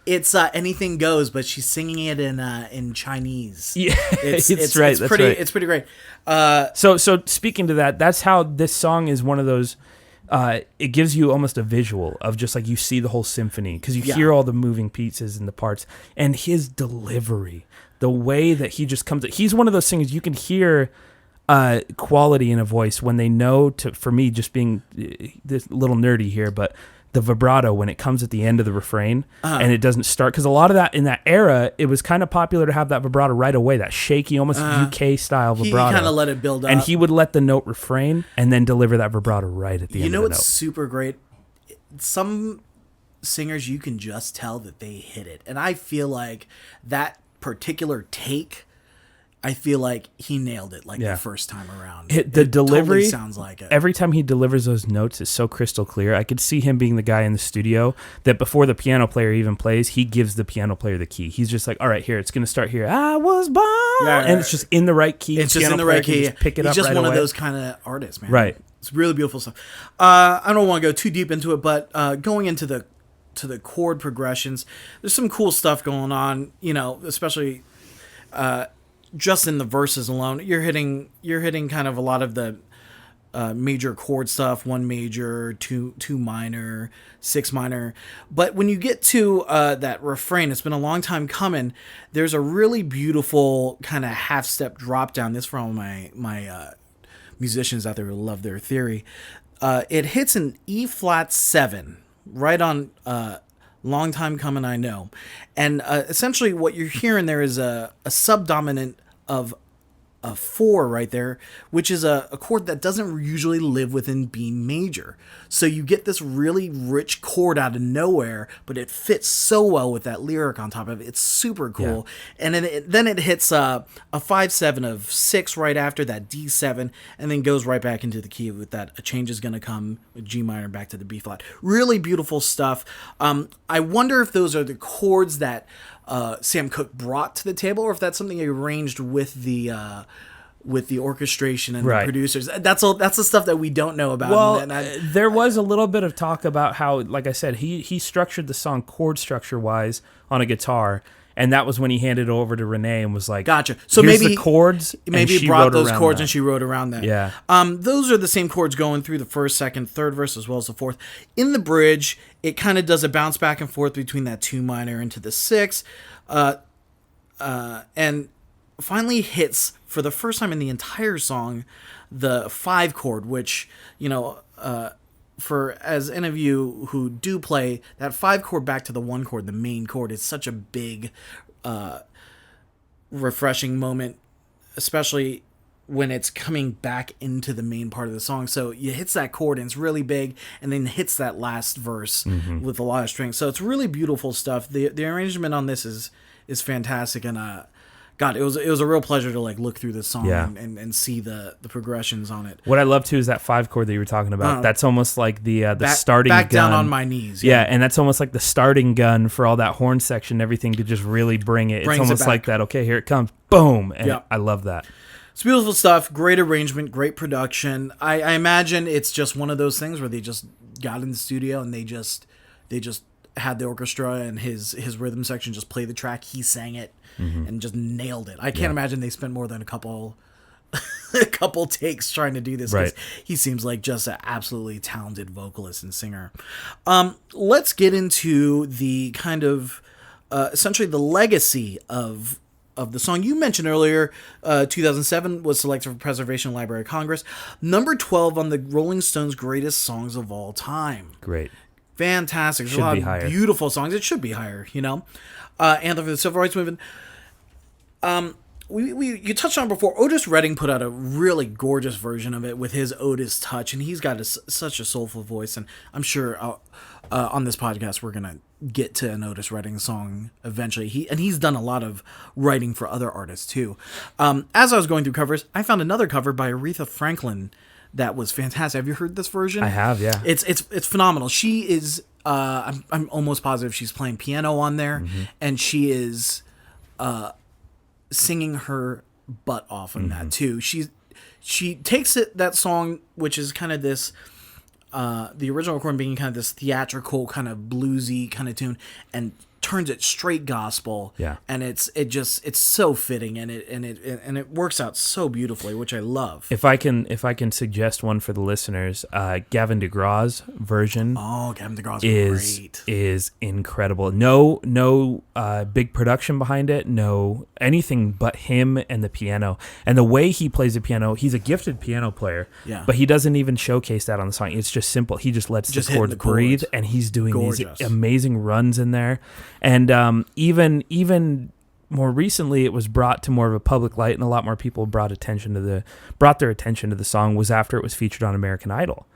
It's anything goes, but she's singing it in Chinese. Yeah, it's pretty great. So speaking to that, that's how this song is one of those. It gives you almost a visual of just like you see the whole symphony because you hear all the moving pieces and the parts, and his delivery, the way that he just comes. He's one of those singers you can hear quality in a voice when they know to. For me, just being this little nerdy here, but the vibrato when it comes at the end of the refrain and it doesn't start, because a lot of that in that era, it was kind of popular to have that vibrato right away, that shaky, almost UK style vibrato. He kind of let it build up, and he would let the note refrain and then deliver that vibrato right at the end. You know of the what's note. super great? Some singers, you can just tell that they hit it, and I feel like that particular take, I feel like he nailed it the first time around. The delivery totally sounds like it. Every time he delivers those notes, it's so crystal clear. I could see him being the guy in the studio that before the piano player even plays, he gives the piano player the key. He's just like, all right, here, it's going to start here. I was born. And it's just in the right key. It's just in the right key. Pick it up right away. He's just one of those kind of artists, man. Right. It's really beautiful stuff. I don't want to go too deep into it, but going into the chord progressions. There's some cool stuff going on, especially just in the verses alone. You're hitting kind of a lot of the major chord stuff, 1 major, 2 minor, 6 minor. But when you get to that refrain, it's been a long time coming. There's a really beautiful kind of half step drop down. This for all my musicians out there who love their theory. It hits an E flat 7 right on long time coming, I know. And essentially what you're hearing there is a subdominant of a 4 right there, which is a chord that doesn't usually live within B major. So you get this really rich chord out of nowhere, but it fits so well with that lyric on top of it. It's super cool. Yeah. And then it hits a 5/7 of 6 right after that D7, and then goes right back into the key with that a change is going to come with G minor back to the B flat. Really beautiful stuff. I wonder if those are the chords that Sam Cooke brought to the table, or if that's something he arranged with the orchestration and the producers. That's the stuff that we don't know about. Well, there was a little bit of talk about how, like I said, he structured the song chord structure wise on a guitar, and that was when he handed it over to Renee and was like, "Gotcha." So here's maybe the chords. Maybe he brought those chords and she wrote around that. Yeah. Those are the same chords going through the first, second, third verse as well as the fourth. In the bridge, it kind of does a bounce back and forth between that 2 minor into the 6, and finally hits for the first time in the entire song the 5 chord, which for as any of you who do play, that 5 chord back to the 1 chord, the main chord, is such a big refreshing moment, especially when it's coming back into the main part of the song. So it hits that chord and it's really big, and then hits that last verse with a lot of strength. So it's really beautiful stuff. The arrangement on this is fantastic, and God, it was a real pleasure to look through this song and see the progressions on it. What I love too is that 5 chord that you were talking about. That's almost like the starting back gun. Down on my knees. Yeah, and that's almost like the starting gun for all that horn section and everything to just really bring it. It's almost like that. Okay, here it comes. Boom. And I love that. It's beautiful stuff. Great arrangement. Great production. I imagine it's just one of those things where they just got in the studio and they just had the orchestra and his rhythm section just play the track. He sang it and just nailed it. I can't imagine they spent more than a couple takes trying to do this. Right. He seems like just an absolutely talented vocalist and singer. Let's get into the kind of essentially the legacy of the song. You mentioned earlier, 2007 was selected for Preservation Library of Congress. Number 12 on the Rolling Stones' greatest songs of all time. Great. Fantastic. There's a lot of beautiful songs. It should be higher, Anthem for the Civil Rights Movement. You touched on it before. Otis Redding put out a really gorgeous version of it with his Otis touch, and he's got such a soulful voice, and I'm sure on this podcast we're going to get to an Otis Redding song eventually. He's done a lot of writing for other artists too. As I was going through covers, I found another cover by Aretha Franklin that was fantastic. Have you heard this version? I have, yeah. It's phenomenal. She is I'm almost positive she's playing piano on there, and she is singing her butt off on that too. She takes that song, which is kind of this the original recording being kind of this theatrical kind of bluesy kind of tune, and turns it straight gospel. Yeah. And it's so fitting, and it works out so beautifully, which I love. If I can suggest one for the listeners, Gavin DeGraw's version. Oh, Gavin DeGraw's is incredible. No big production behind it, no anything but him and the piano. And the way he plays the piano, he's a gifted piano player. Yeah. But he doesn't even showcase that on the song. It's just simple. He just lets the chords breathe, and he's doing these amazing runs in there. And even more recently, it was brought to more of a public light, and a lot more people brought their attention to the song was after it was featured on American Idol.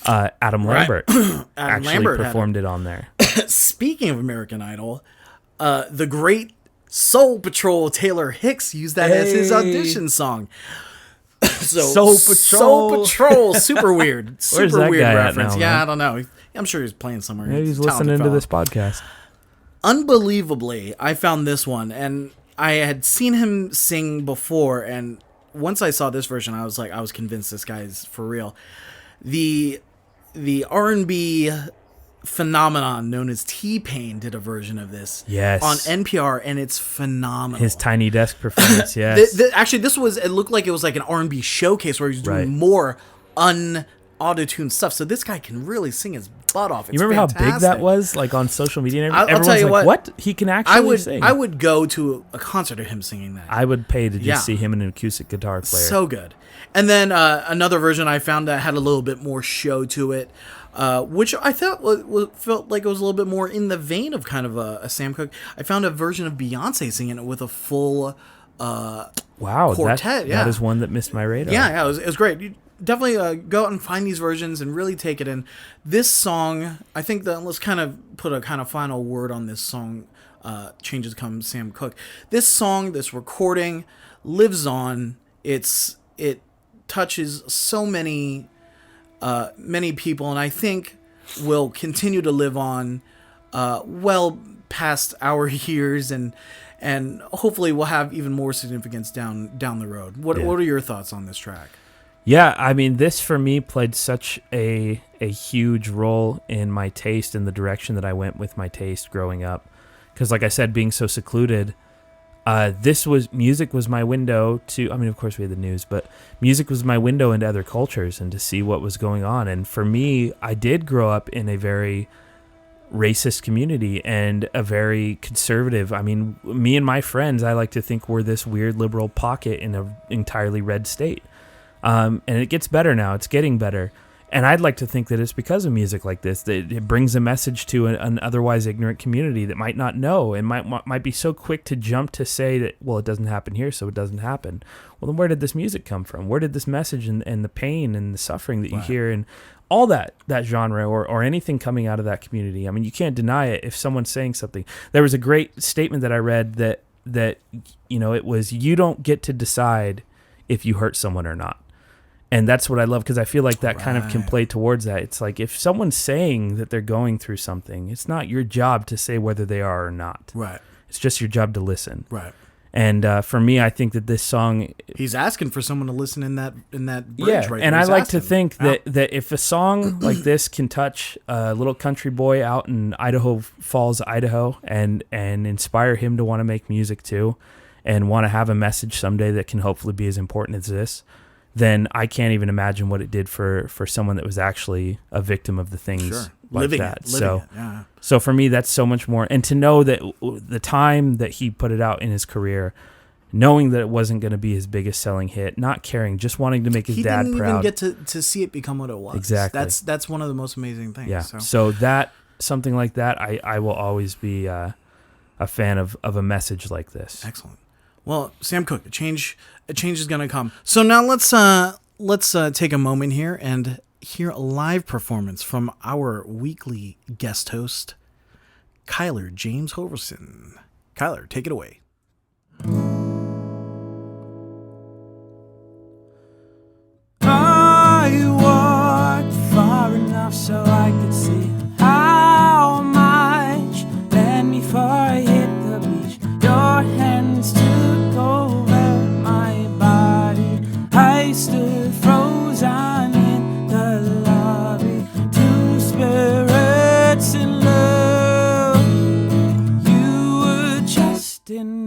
Adam Lambert performed it on there. Speaking of American Idol, the great Soul Patrol Taylor Hicks used that as his audition song. So Soul Patrol, super weird, super weird reference. Now, I don't know. I'm sure he's playing somewhere. Maybe he's listening to this podcast. Unbelievably, I found this one, and I had seen him sing before, and once I saw this version, I was convinced this guy's for real. The R&B phenomenon known as T-Pain did a version of this Yes. on NPR, and it's phenomenal. His Tiny Desk performance, yes. Actually, it looked like it was like an R&B showcase where he was doing Right. more auto-tuned stuff. So this guy can really sing his butt off. It's You remember fantastic. how big that was, like on social media and everything? I'll tell Everyone's you like, what, He can actually sing. I would go to a concert of him singing that. I would pay to just Yeah. see him and an acoustic guitar player. So good. And then another version I found that had a little bit more show to it, which I thought felt like it was a little bit more in the vein of kind of a Sam Cooke. I found a version of Beyonce singing it with a full wow, quartet. that is one that missed my radar. Yeah, it was great. You definitely go out and find these versions and really take it in. This song, I think that let's kind of put a kind of final word on this song. Changes Come Sam Cooke. This song, this recording, lives on. It touches so many people, and I think will continue to live on well past our years, and hopefully will have even more significance down the road. What are your thoughts on this track? Yeah, I mean, this for me played such a huge role in my taste and the direction that I went with my taste growing up. Because like I said, being so secluded, music was my window to, I mean, of course we had the news, but music was my window into other cultures and to see what was going on. And for me, I did grow up in a very racist community and a very conservative. I mean, me and my friends, I like to think we're this weird liberal pocket in an entirely red state. And it gets better now. It's getting better. And I'd like to think that it's because of music like this that it brings a message to an otherwise ignorant community that might not know and might be so quick to jump to say that, well, it doesn't happen here, so it doesn't happen. Well, then where did this music come from? Where did this message and the pain and the suffering that you hear and all that genre or anything coming out of that community? I mean, you can't deny it if someone's saying something. There was a great statement that I read that it was, you don't get to decide if you hurt someone or not. And that's what I love, because I feel like that kind of can play towards that. It's like if someone's saying that they're going through something, it's not your job to say whether they are or not. Right. It's just your job to listen. Right. And for me, I think that this song, he's asking for someone to listen in that bridge. Yeah, right and there. I He's like asking. to think that if a song like this can touch a little country boy out in Idaho Falls, Idaho, and inspire him to want to make music too, and want to have a message someday that can hopefully be as important as this, then I can't even imagine what it did for someone that was actually a victim of the things like that. So for me, that's so much more. And to know that the time that he put it out in his career, knowing that it wasn't going to be his biggest selling hit, not caring, just wanting to make his dad proud. He didn't even get to see it become what it was. Exactly. That's one of the most amazing things. Yeah. So that, something like that, I will always be a fan of a message like this. Excellent. Well, Sam Cooke, a change is going to come. So now let's take a moment here and hear a live performance from our weekly guest host, Cyler James Holverson. Cyler, take it away. I walked far enough so I could see how much led me before I hit the beach. Your hands took over my body. I stood frozen in the lobby. Two spirits in love. You were just in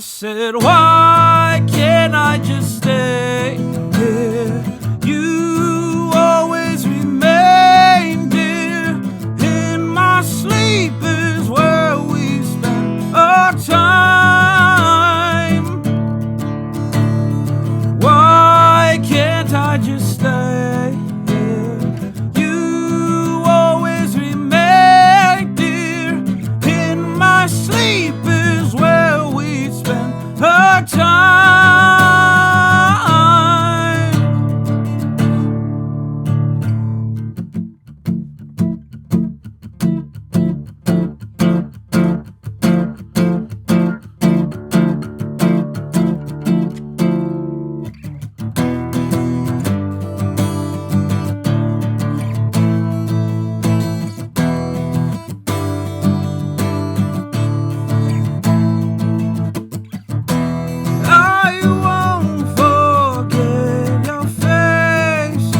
said, why can't I just stay here? You always remain dear. In my sleep is where we spend our time. Why can't I just stay here? You always remain dear. In my sleep is where we spend our time. I won't forget your face.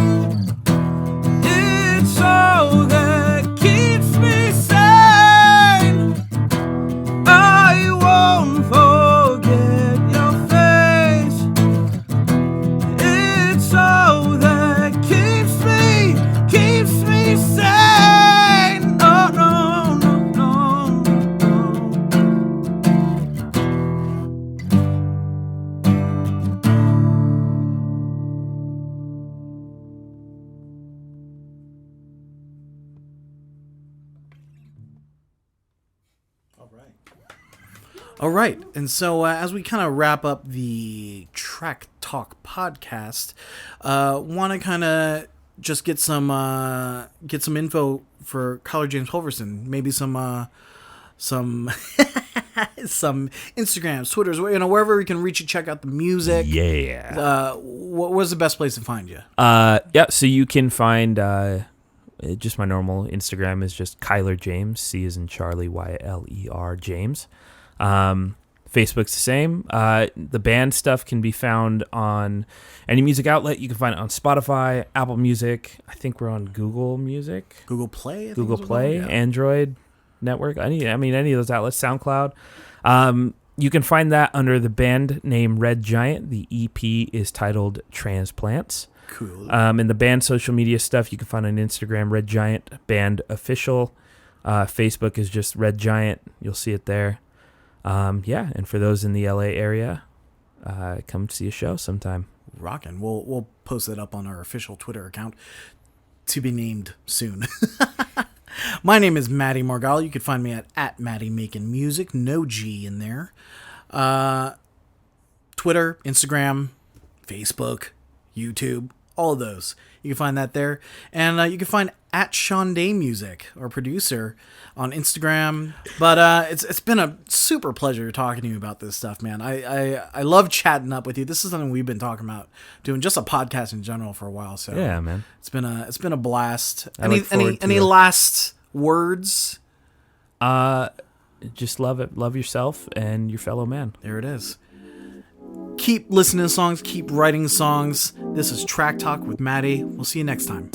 It's all that keeps me sane. I won't forget your face. It's all that keeps me sane. No, no, no, no, no. All right, and so as we kind of wrap up the Track Talk podcast, want to kind of just get some info for Cyler James Holverson, maybe some some Instagrams, Twitters, wherever we can reach you, check out the music. Yeah. What was the best place to find you? Yeah, so you can find just my normal Instagram is just Cyler James, C as in Charlie, YLER James. Facebook's the same. The band stuff can be found on any music outlet. You can find it on Spotify, Apple Music. I think we're on Google Music, Google Play? I think Google is what Play, yeah. Android Network. Any of those outlets, SoundCloud. You can find that under the band name Red Giant. The EP is titled Transplants. Cool. And the band social media stuff you can find on Instagram, Red Giant Band Official. Facebook is just Red Giant. You'll see it there. Yeah, and for those in the LA area, come see a show sometime. Rockin'. We'll post that up on our official Twitter account to be named soon. My name is Matty Margallo. You can find me at Matty Making Music. No G in there. Twitter, Instagram, Facebook, YouTube, all of those. You can find that there. And you can find at Shaun Day Music, our producer, on Instagram. But it's been a super pleasure talking to you about this stuff, man. I love chatting up with you. This is something we've been talking about doing, just a podcast in general for a while. So Yeah, man. it's been a blast. I look forward to Any it. last words? Just love it. Love yourself and your fellow man. There it is. Keep listening to songs, keep writing songs. This is Track Talk with Matty. We'll see you next time.